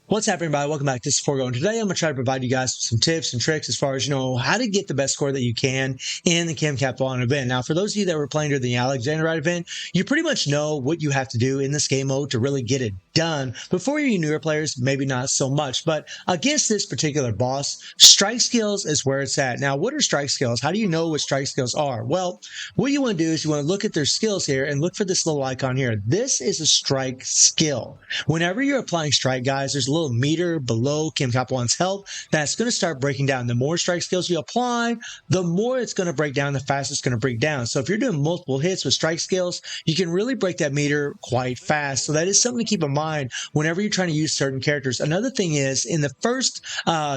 What's happening, everybody? Welcome back to Forgo. And today I'm going to try to provide you guys with some tips and tricks as far as, how to get the best score that you can in the Kim Kaphwan event. Now, for those of you that were playing during the Alexander event, you pretty much know what you have to do in this game mode to really get it done. But for you newer players, maybe not so much. But against this particular boss, strike skills is where it's at. Now, what are strike skills? How do you know what strike skills are? Well, what you want to do is you want to look at their skills here and look for this little icon here. This is a strike skill. Whenever you're applying strike, guys, there's a little meter below Kim Kaphwan's health that's going to start breaking down. The more strike skills you apply, the more it's going to break down, the faster it's going to break down. So if you're doing multiple hits with strike skills, you can really break that meter quite fast. So that is something to keep in mind whenever you're trying to use certain characters. Another thing is, in the first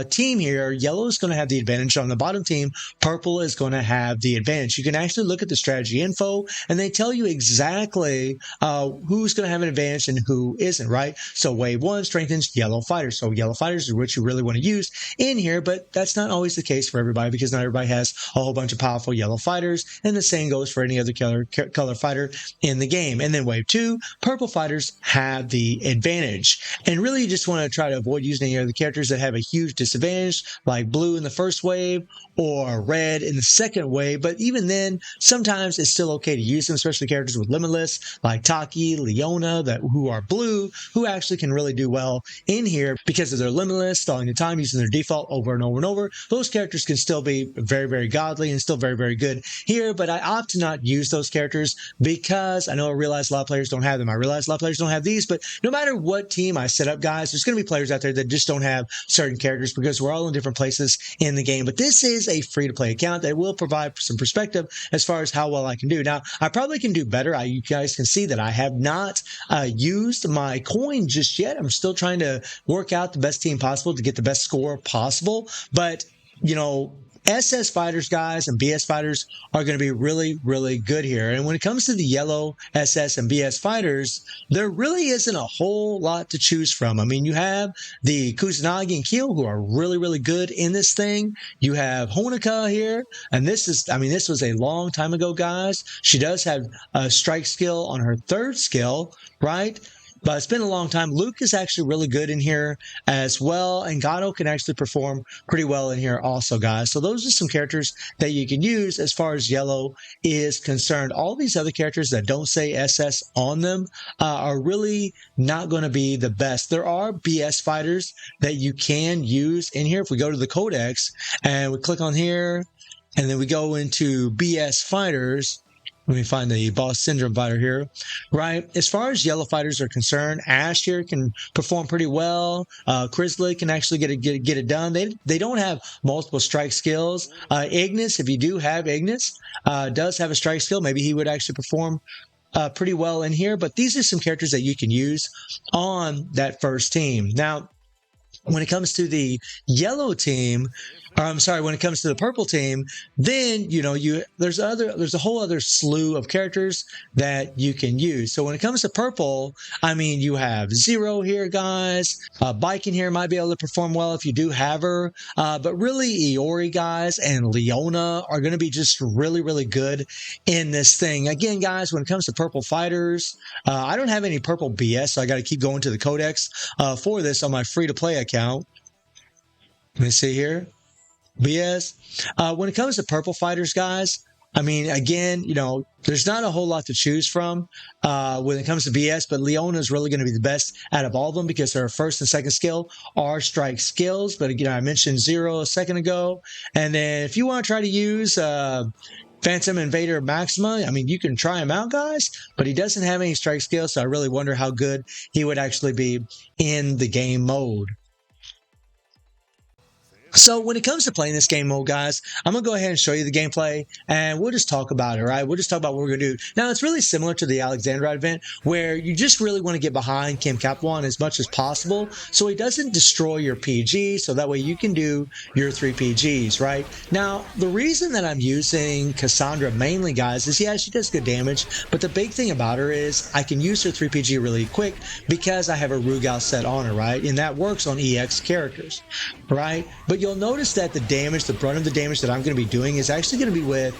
team here, yellow is going to have the advantage. On the bottom team, purple is going to have the advantage. You can actually look at the strategy info and they tell you exactly who's going to have an advantage and who isn't, right? So wave 1 strengthens yellow fighters. So yellow fighters are what you really want to use in here, but that's not always the case for everybody because not everybody has a whole bunch of powerful yellow fighters, and the same goes for any other color fighter in the game. And then wave 2, purple fighters have the advantage. And really you just want to try to avoid using any other characters that have a huge disadvantage, like blue in the first wave or red in the second wave. But even then, sometimes it's still okay to use them, especially characters with limitless like Taki, Leona, who are blue, who actually can really do well in here because of their limitless, stalling the time, using their default over and over and over. Those characters can still be very, very godly and still very, very good here, but I opt to not use those characters because I realize a lot of players don't have them. I realize a lot of players don't have these, but no matter what team I set up, guys, there's going to be players out there that just don't have certain characters because we're all in different places in the game. But this is a free-to-play account that will provide some perspective as far as how well I can do. Now, I probably can do better. You guys can see that I have not used my coin just yet. I'm still trying to work out the best team possible to get the best score possible. But, SS fighters, guys, and BS fighters are going to be really, really good here. And when it comes to the yellow SS and BS fighters, there really isn't a whole lot to choose from. I mean, you have the Kusanagi and Keel, who are really, really good in this thing. You have Honoka here, and this was a long time ago, guys. She does have a strike skill on her third skill, right? But it's been a long time. Luke is actually really good in here as well. And Gato can actually perform pretty well in here also, guys. So those are some characters that you can use as far as yellow is concerned. All these other characters that don't say SS on them are really not going to be the best. There are BS fighters that you can use in here. If we go to the Codex and we click on here and then we go into BS fighters, let me find the boss syndrome fighter here, right? As far as yellow fighters are concerned, Ash here can perform pretty well. Crisley can actually get it done. They don't have multiple strike skills. Ignis, if you do have Ignis, does have a strike skill. Maybe he would actually perform pretty well in here. But these are some characters that you can use on that first team. Now, when it comes to the yellow team, when it comes to the purple team, then there's a whole other slew of characters that you can use. So when it comes to purple, you have Zero here, guys. Bike in here might be able to perform well if you do have her. But really, Iori, guys, and Leona are going to be just really, really good in this thing. Again, guys, when it comes to purple fighters, I don't have any purple BS, so I got to keep going to the Codex for this on my free-to-play account. Let me see here. BS. When it comes to purple fighters, guys, again, there's not a whole lot to choose from when it comes to BS, but Leona is really going to be the best out of all of them because her first and second skill are strike skills. But again, I mentioned Zero a second ago. And then if you want to try to use Phantom Invader Maxima, you can try him out, guys, but he doesn't have any strike skills, so I really wonder how good he would actually be in the game mode. So when it comes to playing this game mode, guys, I'm going to go ahead and show you the gameplay, and we'll just talk about it, right? We'll just talk about what we're going to do. Now, it's really similar to the Alexandrite event, where you just really want to get behind Kim Kaphwan as much as possible so he doesn't destroy your PG, so that way you can do your 3 PGs, right? Now, the reason that I'm using Cassandra mainly, guys, is, yeah, she does good damage, but the big thing about her is I can use her 3 PG really quick because I have a Rugal set on her, right? And that works on EX characters, right? But but you'll notice that the damage, the brunt of the damage that I'm going to be doing is actually going to be with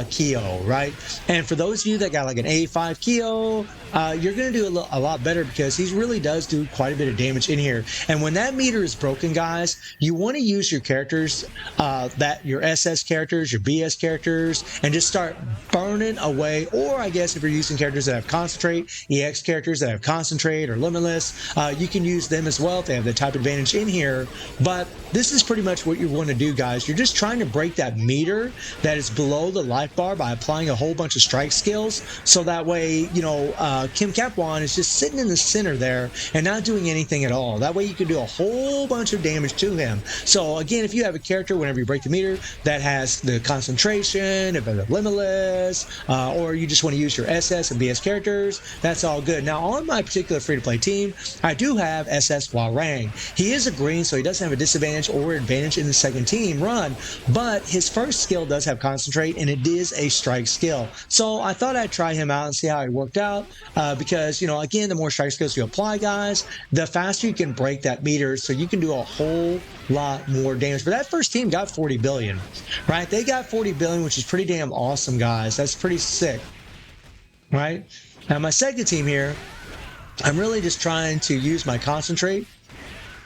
Kyo, right? And for those of you that got like an A5 Kyo, you're going to do a lot better because he really does do quite a bit of damage in here. And when that meter is broken, guys, you want to use your characters, your SS characters, your BS characters, and just start burning away. Or I guess if you're using characters that have concentrate, EX characters that have concentrate or limitless, you can use them as well if they have the type advantage in here. But this is pretty much what you want to do, guys. You're just trying to break that meter that is below the life bar by applying a whole bunch of strike skills. So that way, you know, Kim Kaphwan is just sitting in the center there and not doing anything at all. That way you can do a whole bunch of damage to him. So again, if you have a character, whenever you break the meter, that has the concentration, if it's limitless, or you just want to use your SS and BS characters, that's all good. Now, on my particular free-to-play team, I do have SS Warang. He is a green, so he doesn't have a disadvantage or advantage in the second team run, but his first skill does have concentrate, and it is a strike skill. So I thought I'd try him out and see how he worked out, because, you know, again, the more strike skills you apply, guys, the faster you can break that meter, so you can do a whole lot more damage. But that first team got 40 billion, right? They got 40 billion, which is pretty damn awesome, guys. That's pretty sick, right? Now, my second team here, I'm really just trying to use my concentrate,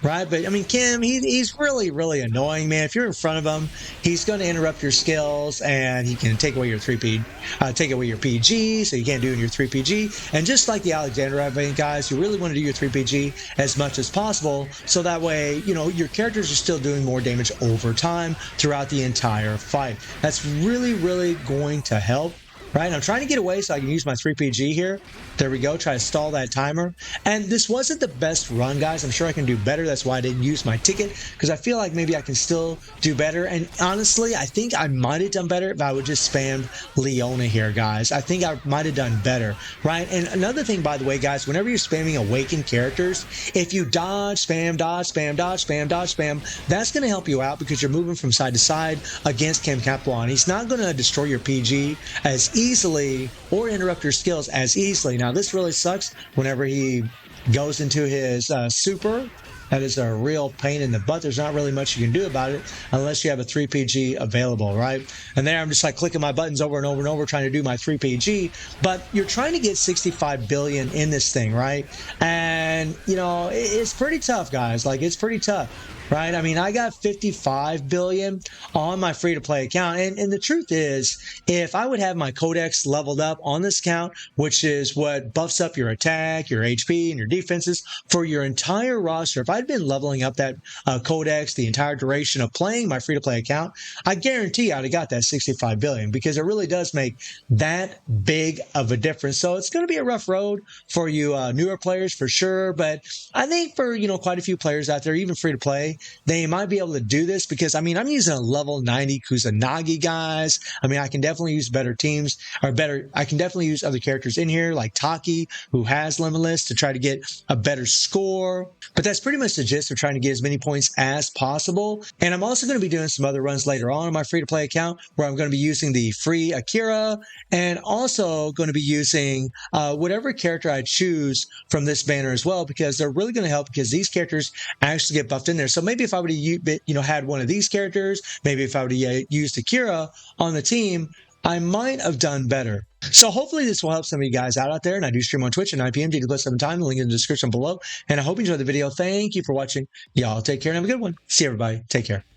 right? But I mean, Kim, he's really, really annoying, man. If you're in front of him, he's going to interrupt your skills, and he can take away your take away your PG, so you can't do it in your 3PG. And just like the Alexander event, guys, you really want to do your 3PG as much as possible, so that way, you know, your characters are still doing more damage over time throughout the entire fight. That's really, really going to help. Right, I'm trying to get away so I can use my 3PG here. There we go, try to stall that timer. And this wasn't the best run, guys. I'm sure I can do better. That's why I didn't use my ticket, because I feel like maybe I can still do better. And honestly, I think I might have done better if I would just spam Leona here, guys. I think I might have done better, right? And another thing, by the way, guys, whenever you're spamming awakened characters, if you dodge, spam, dodge, spam, dodge, spam, dodge, spam, that's going to help you out because you're moving from side to side against Kim Kaphwan. He's not going to destroy your PG as easily or interrupt your skills as easily. Now, this really sucks whenever he goes into his super. That is a real pain in the butt. There's not really much you can do about it unless you have a 3PG available, right? And there I'm just like clicking my buttons over and over and over trying to do my 3PG, but you're trying to get 65 billion in this thing, right? And, you know, it's pretty tough, guys. Like, it's pretty tough. Right? I mean, I got 55 billion on my free-to-play account. And the truth is, if I would have my codex leveled up on this account, which is what buffs up your attack, your HP, and your defenses for your entire roster, if I'd been leveling up that codex the entire duration of playing my free-to-play account, I guarantee I'd have got that 65 billion because it really does make that big of a difference. So it's going to be a rough road for you newer players for sure. But I think for, you know, quite a few players out there, even free-to-play, they might be able to do this because, I mean, I'm using a level 90 Kusanagi, guys. I mean, I can definitely use better teams or better. I can definitely use other characters in here like Taki, who has Limitless, to try to get a better score. But that's pretty much the gist of trying to get as many points as possible. And I'm also going to be doing some other runs later on my free-to-play account where I'm going to be using the free Akira and also going to be using whatever character I choose from this banner as well, because they're really going to help because these characters actually get buffed in there. So maybe if I would have had one of these characters, maybe if I would have used Akira on the team, I might have done better. So hopefully this will help some of you guys out there. And I do stream on Twitch at 9 p.m. GT+7 time. The link in the description below. And I hope you enjoyed the video. Thank you for watching. Y'all take care and have a good one. See everybody. Take care.